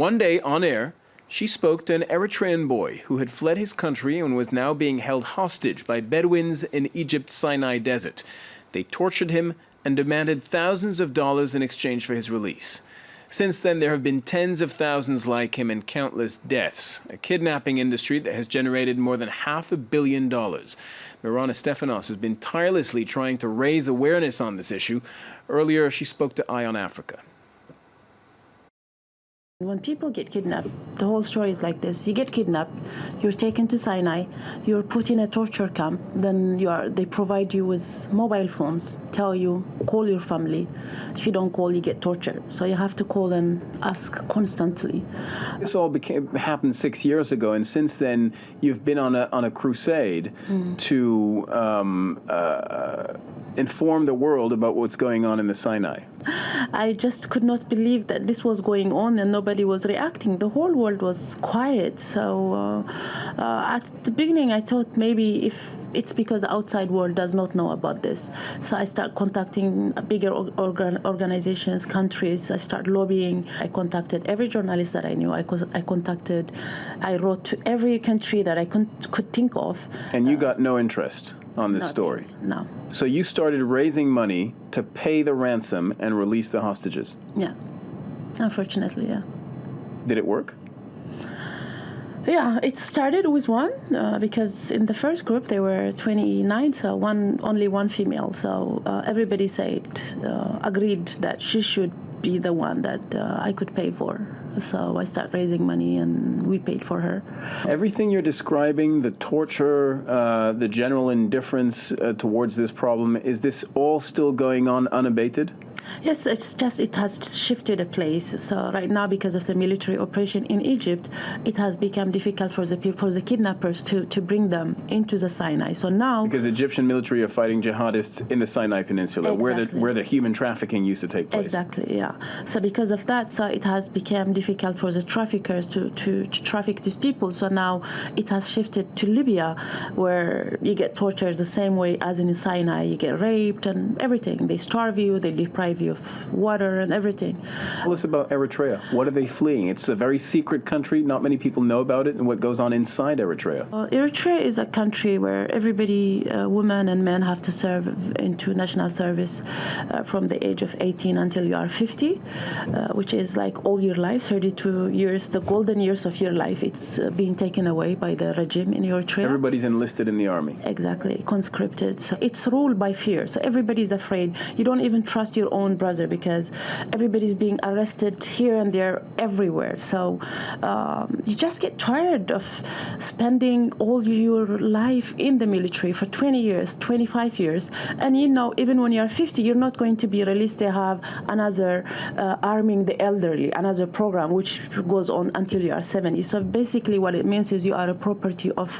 One day, on air, she spoke to an Eritrean boy who had fled his country and was now being held hostage by Bedouins in Egypt Sinai desert. They tortured him and demanded thousands of dollars in exchange for his release. Since then, there have been tens of thousands like him and countless deaths, a kidnapping industry that has generated more than $500 million. Meron Estefanos has been tirelessly trying to raise awareness on this issue. Earlier, she spoke to Eye on Africa. When people get kidnapped, the whole story is like this. You get kidnapped, you're taken to Sinai, you're put in a torture camp, then they provide you with mobile phones, tell you, call your family. If you don't call, you get tortured. So you have to call and ask constantly. This all happened 6 years ago, and since then you've been on a crusade to inform the world about what's going on in the Sinai. I just could not believe that this was going on and nobody was reacting. The whole world was quiet. So at the beginning, I thought maybe if it's because the outside world does not know about this. So I start contacting bigger organizations, countries. I start lobbying. I contacted every journalist that I knew. I wrote to every country that I could think of. And you got no interest on this story? No. So you started raising money to pay the ransom and release the hostages? Yeah. Unfortunately, yeah. Did it work? Yeah, it started with one because in the first group there were 29, so only one female. So everybody agreed that she should be the one that I could pay for. So I started raising money and we paid for her. Everything you're describing, the torture, the general indifference towards this problem, is this all still going on unabated? Yes, it's just it has shifted a place. So right now, because of the military operation in Egypt, it has become difficult for the kidnappers to bring them into the Sinai. So now, because the Egyptian military are fighting jihadists in the Sinai Peninsula, exactly, where the human trafficking used to take place. Exactly, yeah. So because of that, so it has become difficult for the traffickers to traffic these people. So now it has shifted to Libya, where you get tortured the same way as in Sinai. You get raped and everything. They starve you, they deprive you of water and everything. Tell us about Eritrea. What are they fleeing? It's a very secret country. Not many people know about it and what goes on inside Eritrea. Eritrea is a country where everybody, women and men, have to serve into national service from the age of 18 until you are 50, which is like all your life, 32 years, the golden years of your life. It's being taken away by the regime in Eritrea. Everybody's enlisted in the army. Exactly, conscripted. So it's ruled by fear. So everybody's afraid. You don't even trust your own brother because everybody's being arrested here and there, everywhere. So you just get tired of spending all your life in the military for 20 years, 25 years. And even when you're 50, you're not going to be released. They have another arming the elderly, another program which goes on until you are 70. So basically what it means is you are a property of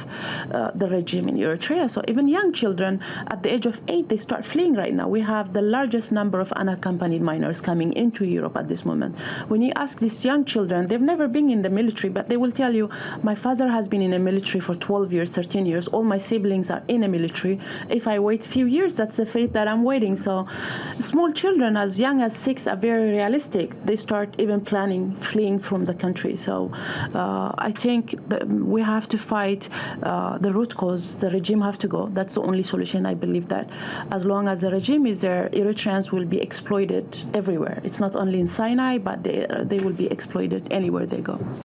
the regime in Eritrea. So even young children at the age of 8, they start fleeing right now. We have the largest number of unaccompanied minors coming into Europe at this moment. When you ask these young children, they've never been in the military, but they will tell you, my father has been in the military for 12 years, 13 years. All my siblings are in the military. If I wait a few years, that's the fate that I'm waiting. So small children as young as 6 are very realistic. They start even planning fleeing from the country. So I think that we have to fight the root cause. The regime have to go. That's the only solution. I believe that as long as the regime is there, Eritreans will be exploited everywhere. It's not only in Sinai, but they will be exploited anywhere they go.